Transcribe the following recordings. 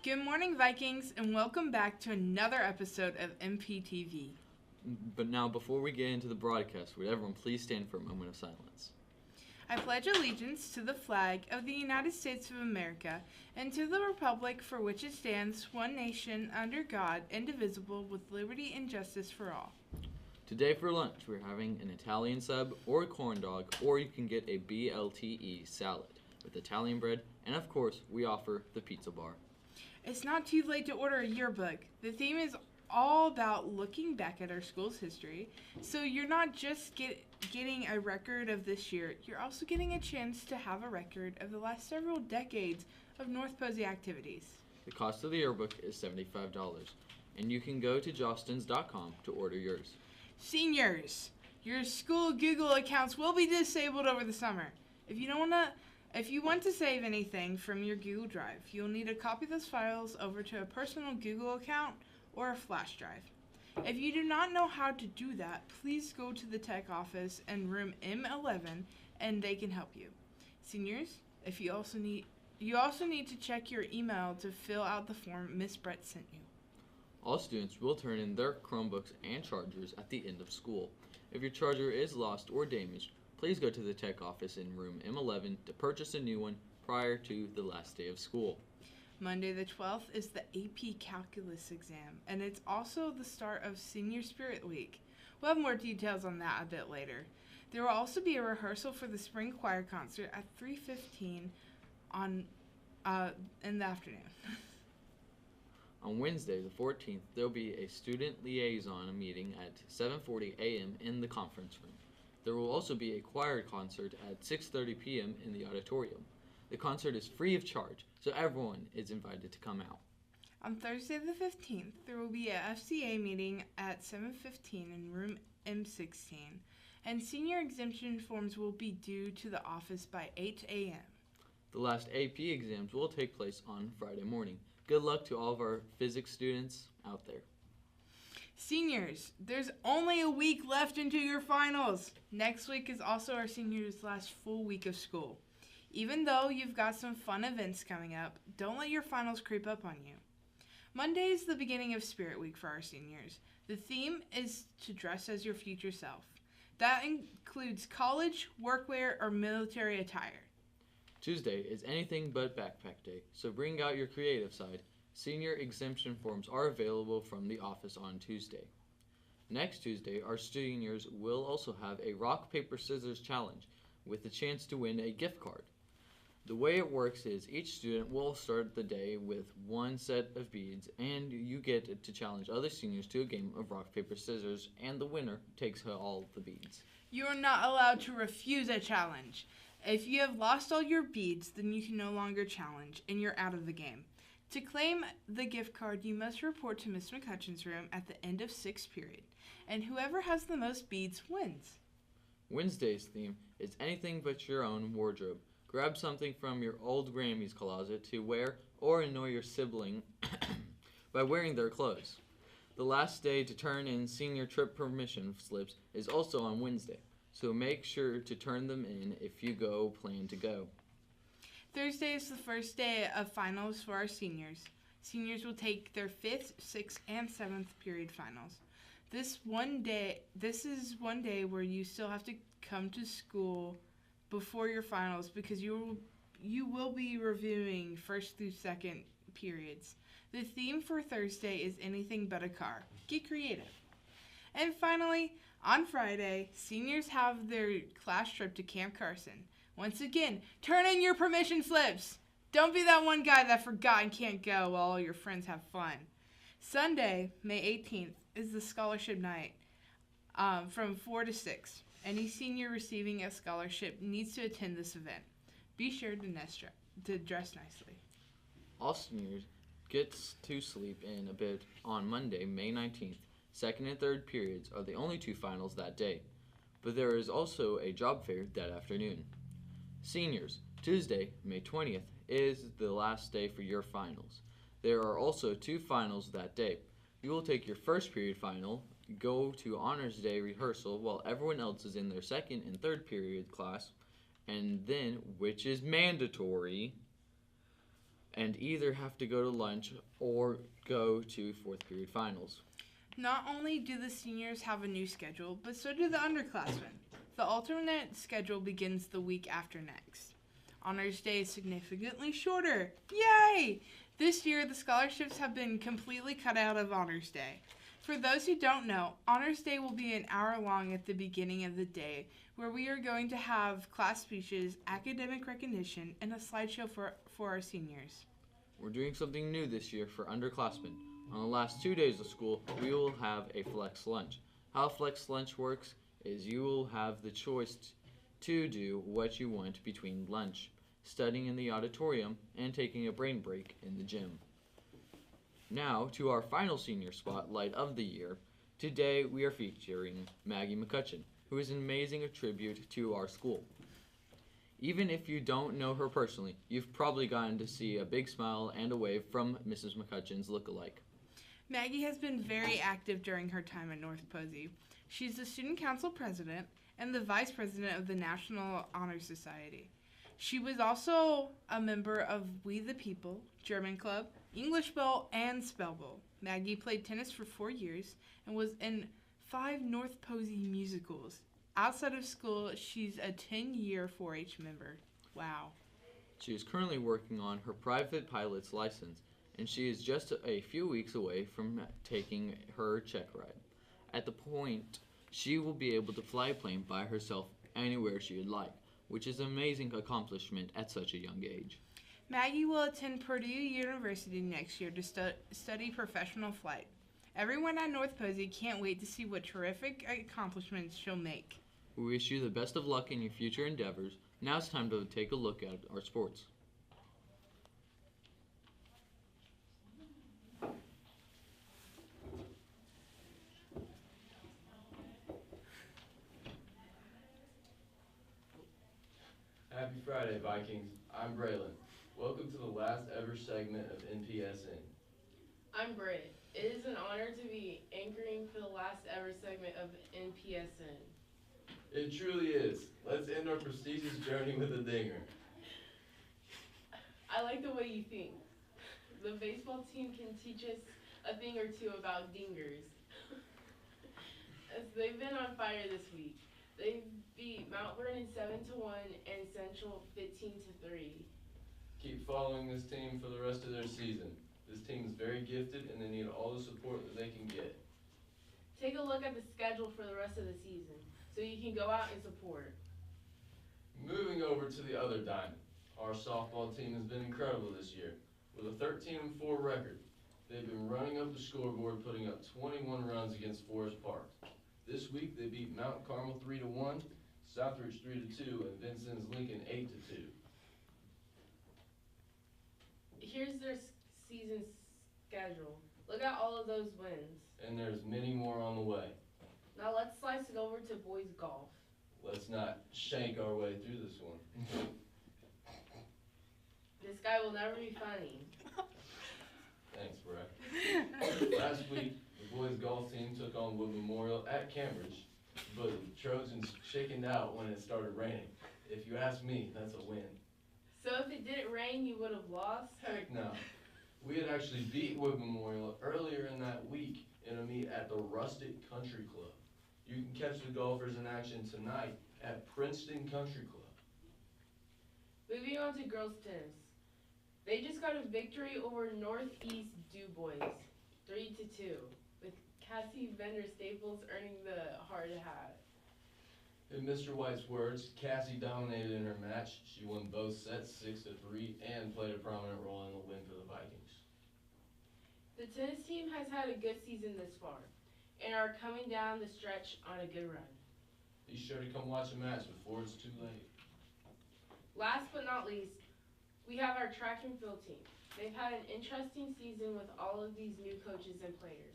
Good morning, Vikings, and welcome back to another episode of NPTV. But now, before we get into the broadcast, would everyone please stand for a moment of silence? I pledge allegiance to the flag of the United States of America and to the republic for which it stands, one nation, under God, indivisible, with liberty and justice for all. Today for lunch, we're having an Italian sub or a corn dog, or you can get a BLTE salad with Italian bread, and of course, we offer the pizza bar. It's not too late to order a yearbook. The theme is all about looking back at our school's history, so you're not just getting a record of this year, you're also getting a chance to have a record of the last several decades of North Posey activities. The cost of the yearbook is $75, and you can go to jostens.com to order yours. Seniors, your school Google accounts will be disabled over the summer. If you want to save anything from your Google Drive, you'll need to copy those files over to a personal Google account or a flash drive. If you do not know how to do that, please go to the tech office in room M11 and they can help you. Seniors, you also need to check your email to fill out the form Miss Brett sent you. All students will turn in their Chromebooks and chargers at the end of school. If your charger is lost or damaged, please go to the tech office in room M11 to purchase a new one prior to the last day of school. Monday the 12th is the AP Calculus exam, and it's also the start of Senior Spirit Week. We'll have more details on that a bit later. There will also be a rehearsal for the spring choir concert at 3:15 in the afternoon. On Wednesday, the 14th, there will be a student liaison meeting at 7:40 a.m. in the conference room. There will also be a choir concert at 6:30 p.m. in the auditorium. The concert is free of charge, so everyone is invited to come out. On Thursday the 15th, there will be a FCA meeting at 7:15 in room M16, and senior exemption forms will be due to the office by 8 a.m. The last AP exams will take place on Friday morning. Good luck to all of our physics students out there. Seniors, there's only a week left into your finals. Next week is also our seniors' last full week of school. Even though you've got some fun events coming up, don't let your finals creep up on you. Monday is the beginning of Spirit Week for our seniors. The theme is to dress as your future self. That includes college, workwear, or military attire. Tuesday is anything but backpack day, so bring out your creative side. Senior exemption forms are available from the office on Tuesday. Next Tuesday, our seniors will also have a rock, paper, scissors challenge with the chance to win a gift card. The way it works is each student will start the day with one set of beads, and you get to challenge other seniors to a game of rock, paper, scissors, and the winner takes all the beads. You are not allowed to refuse a challenge. If you have lost all your beads, then you can no longer challenge, and you're out of the game. To claim the gift card, you must report to Miss McCutchan's room at the end of 6th period, and whoever has the most beads wins. Wednesday's theme is anything but your own wardrobe. Grab something from your old Grammy's closet to wear or annoy your sibling by wearing their clothes. The last day to turn in senior trip permission slips is also on Wednesday, so make sure to turn them in if you plan to go. Thursday is the first day of finals for our seniors. Seniors will take their 5th, 6th, and 7th period finals. This is one day where you still have to come to school before your finals because you will be reviewing 1st through 2nd periods. The theme for Thursday is anything but a car. Get creative. And finally, on Friday, seniors have their class trip to Camp Carson. Once again, turn in your permission slips. Don't be that one guy that forgot and can't go while all your friends have fun. Sunday, May 18th, is the scholarship night from 4 to 6. Any senior receiving a scholarship needs to attend this event. Be sure to dress nicely. All seniors get to sleep in a bit on Monday, May 19th. 2nd and 3rd periods are the only two finals that day, but there is also a job fair that afternoon. Seniors, Tuesday, May 20th, is the last day for your finals. There are also 2 finals that day. You will take your 1st period final, go to Honors Day rehearsal while everyone else is in their 2nd and 3rd period class, and then, which is mandatory, and either have to go to lunch or go to fourth period finals. Not only do the seniors have a new schedule, but so do the underclassmen. The alternate schedule begins the week after next. Honors Day is significantly shorter. Yay! This year, the scholarships have been completely cut out of Honors Day. For those who don't know, Honors Day will be an hour long at the beginning of the day, where we are going to have class speeches, academic recognition, and a slideshow for our seniors. We're doing something new this year for underclassmen. On the last 2 days of school, we will have a flex lunch. How flex lunch works is you will have the choice to do what you want between lunch, studying in the auditorium, and taking a brain break in the gym. Now to our final senior spotlight of the year. Today we are featuring Maggie McCutchan, who is an amazing tribute to our school. Even if you don't know her personally, you've probably gotten to see a big smile and a wave from Mrs. McCutchan's look-alike. Maggie has been very active during her time at North Posey. She's the student council president and the vice president of the National Honor Society. She was also a member of We the People, German Club, English Bowl, and Spell Bowl. Maggie played tennis for 4 years and was in 5 North Posey musicals. Outside of school, she's a 10-year 4-H member. Wow. She is currently working on her private pilot's license, and she is just a few weeks away from taking her check ride. At the point, she will be able to fly a plane by herself anywhere she would like, which is an amazing accomplishment at such a young age. Maggie will attend Purdue University next year to study professional flight. Everyone at North Posey can't wait to see what terrific accomplishments she'll make. We wish you the best of luck in your future endeavors. Now it's time to take a look at our sports. Happy Friday, Vikings. I'm Braylon. Welcome to the last ever segment of NPSN. I'm Britt. It is an honor to be anchoring for the last ever segment of NPSN. It truly is. Let's end our prestigious journey with a dinger. I like the way you think. The baseball team can teach us a thing or two about dingers. As they've been on fire this week. They beat Mount Vernon 7-1 and Central 15-3. Keep following this team for the rest of their season. This team is very gifted and they need all the support that they can get. Take a look at the schedule for the rest of the season so you can go out and support. Moving over to the other diamond. Our softball team has been incredible this year. With a 13-4 record, they've been running up the scoreboard, putting up 21 runs against Forest Park. This week they beat Mount Carmel 3-1, Southridge 3-2, and Vincennes Lincoln 8-2. Here's their season schedule. Look at all of those wins. And there's many more on the way. Now let's slice it over to boys golf. Let's not shank our way through this one. This guy will never be funny. Thanks, Brad. Last week, the boys golf team took on Wood Memorial at Cambridge, but the Trojans chickened out when it started raining. If you ask me, that's a win. So if it didn't rain, you would have lost? Heck no. We had actually beat Wood Memorial earlier in that week in a meet at the Rustic Country Club. You can catch the golfers in action tonight at Princeton Country Club. Moving on to girls tennis. They just got a victory over Northeast DuBois, 3-2, with Cassie Bender Staples earning the hard hat. In Mr. White's words, Cassie dominated in her match. She won both sets 6-3 and played a prominent role in the win for the Vikings. The tennis team has had a good season this far and are coming down the stretch on a good run. Be sure to come watch a match before it's too late. Last but not least, we have our track and field team. They've had an interesting season with all of these new coaches and players.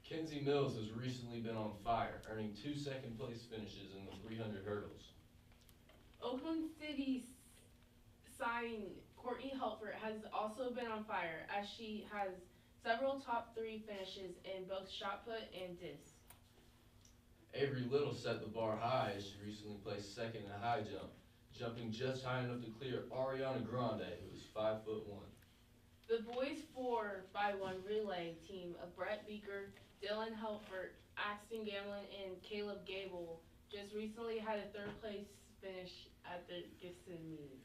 Kenzie Mills has recently been on fire, earning 2 second-place finishes in the 300 hurdles. Oakland City's sign Courtney Helfert has also been on fire as she has several top 3 finishes in both shot put and disc. Avery Little set the bar high as she recently placed second in high jump, jumping just high enough to clear Ariana Grande, who is 5'1". The boys 4x1 relay team of Brett Beaker, Dylan Helfert, Axton Gamlin, and Caleb Gable just recently had a third place finish at the Gibson meet.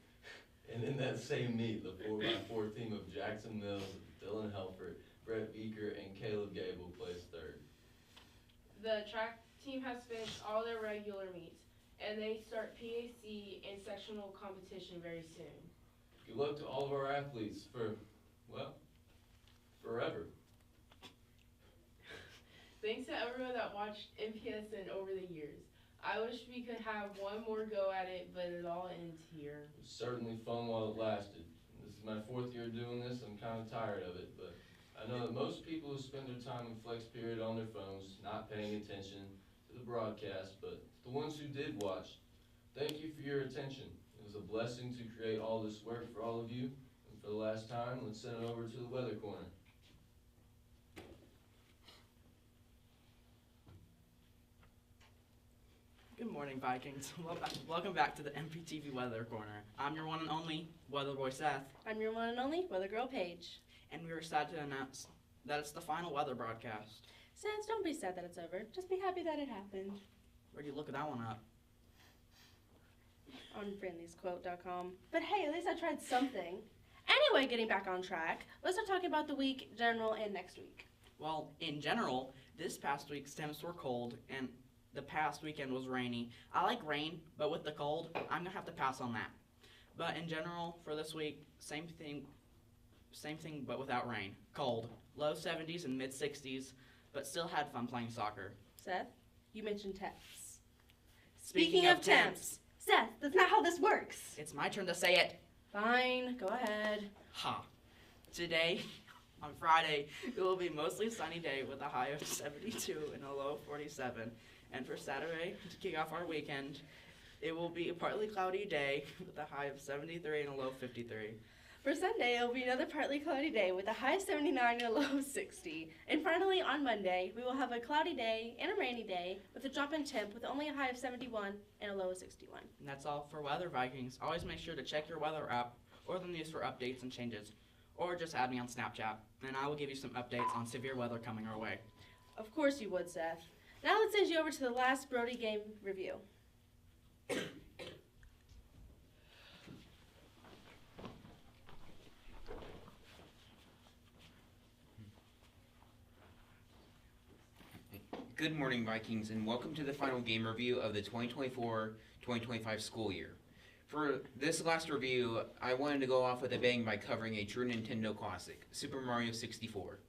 And in that same meet, the 4x4 team of Jackson Mills, Dylan Helfert, Brett Beaker, and Caleb Gable placed third. The track team has finished all their regular meets, and they start PAC and sectional competition very soon. Good luck to all of our athletes for, well, forever. Thanks to everyone that watched NPSN over the years. I wish we could have one more go at it, but it all ends here. It was certainly fun while it lasted. This is my 4th year doing this. I'm kind of tired of it, but I know that most people who spend their time in flex period on their phones, not paying attention to the broadcast, but the ones who did watch, thank you for your attention. It was a blessing to create all this work for all of you. And for the last time, let's send it over to the weather corner. Good morning, Vikings. Welcome back to the NPTV Weather Corner. I'm your one and only Weather Boy Seth, I'm your one and only Weather Girl Paige. and we are sad to announce that it's the final weather broadcast. Sans, don't be sad that it's over. Just be happy that it happened. Where'd you look at that one up? On friendliesquote.com. But hey, at least I tried something. Anyway, getting back on track, let's start talking about the week, general, and next week. Well, in general, this past week's temps were cold, and the past weekend was rainy. I like rain, but with the cold, I'm gonna have to pass on that. But in general, for this week, same thing, but without rain. Cold, low 70s and mid 60s, but still had fun playing soccer. Seth, you mentioned temps. Speaking of temps, Seth, that's not how this works. it's my turn to say it. Fine, go ahead. Ha. Today, on Friday, it will be mostly sunny day with a high of 72 and a low of 47. And for Saturday, to kick off our weekend, it will be a partly cloudy day with a high of 73 and a low of 53. For Sunday, it'll be another partly cloudy day with a high of 79 and a low of 60. And finally, on Monday, we will have a cloudy day and a rainy day with a drop in temp with only a high of 71 and a low of 61. And that's all for Weather Vikings. Always make sure to check your weather app or the news for updates and changes. Or just add me on Snapchat, and I will give you some updates on severe weather coming our way. Of course you would, Seth. Now let's send you over to the last Brody game review. Good morning, Vikings, and welcome to the final game review of the 2024-2025 school year. For this last review, I wanted to go off with a bang by covering a true Nintendo classic, Super Mario 64.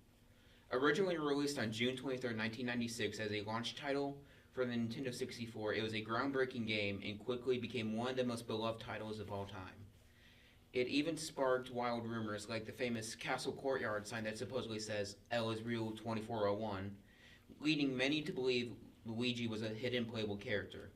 Originally released on June 23, 1996 as a launch title for the Nintendo 64, it was a groundbreaking game and quickly became one of the most beloved titles of all time. It even sparked wild rumors like the famous Castle Courtyard sign that supposedly says L is real 2401, leading many to believe Luigi was a hidden playable character.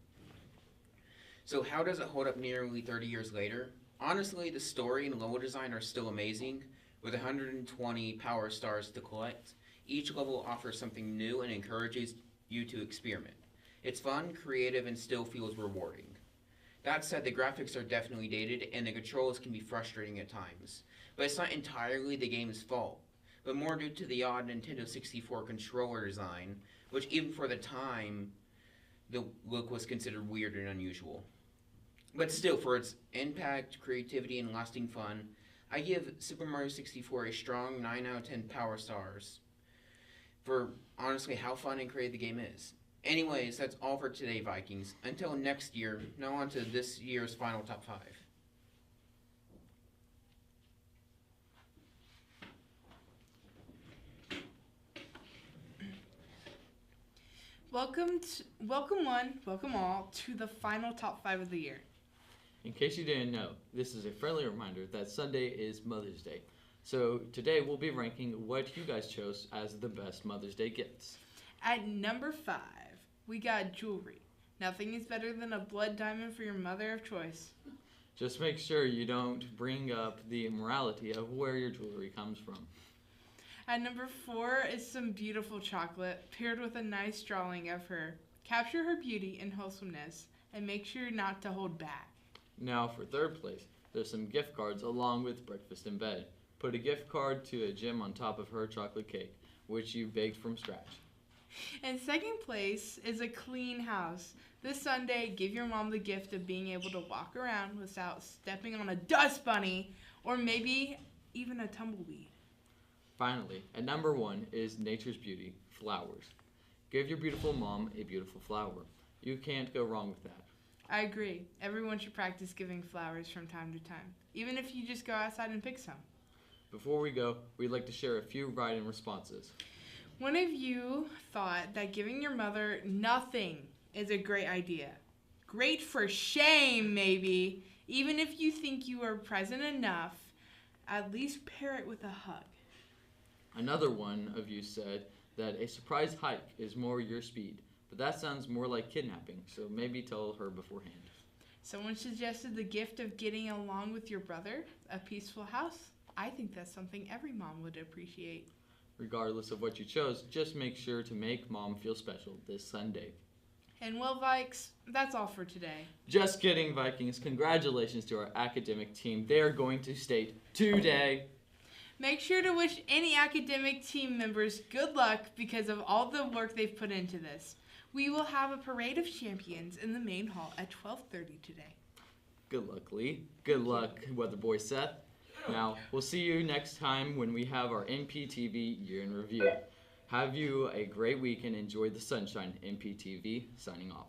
So how does it hold up nearly 30 years later? Honestly, the story and level design are still amazing, with 120 power stars to collect. Each level offers something new and encourages you to experiment. It's fun, creative, and still feels rewarding. That said, the graphics are definitely dated, and the controls can be frustrating at times. But it's not entirely the game's fault, but more due to the odd Nintendo 64 controller design, which even for the time, the look was considered weird and unusual. But still, for its impact, creativity, and lasting fun, I give Super Mario 64 a strong 9 out of 10 power stars for honestly how fun and creative the game is. Anyways, that's all for today, Vikings. Until next year, now on to this year's final top 5. Welcome one, welcome all to the final top 5 of the year. In case you didn't know, this is a friendly reminder that Sunday is Mother's Day. So today we'll be ranking what you guys chose as the best Mother's Day gifts. At number 5, we got jewelry. Nothing is better than a blood diamond for your mother of choice. Just make sure you don't bring up the immorality of where your jewelry comes from. At number 4 is some beautiful chocolate paired with a nice drawing of her. Capture her beauty and wholesomeness and make sure not to hold back. Now for third place, there's some gift cards along with breakfast in bed. Put a gift card to a gym on top of her chocolate cake, which you baked from scratch. And second place is a clean house. This Sunday, give your mom the gift of being able to walk around without stepping on a dust bunny or maybe even a tumbleweed. Finally, at number 1 is nature's beauty, flowers. Give your beautiful mom a beautiful flower. You can't go wrong with that. I agree. Everyone should practice giving flowers from time to time, even if you just go outside and pick some. Before we go, we'd like to share a few write-in responses. One of you thought that giving your mother nothing is a great idea. Great for shame, maybe. Even if you think you are present enough, at least pair it with a hug. Another one of you said that a surprise hike is more your speed, but that sounds more like kidnapping, so maybe tell her beforehand. Someone suggested the gift of getting along with your brother, a peaceful house. I think that's something every mom would appreciate. Regardless of what you chose, just make sure to make mom feel special this Sunday. And well, Vikes, that's all for today. Just kidding, Vikings. Congratulations to our academic team. They are going to state today. Make sure to wish any academic team members good luck because of all the work they've put into this. We will have a parade of champions in the main hall at 12:30 today. Good luck, Lee. Good luck, Weather Boy Seth. Now, we'll see you next time when we have our NPTV Year in Review. Have you a great week and enjoy the sunshine. NPTV signing off.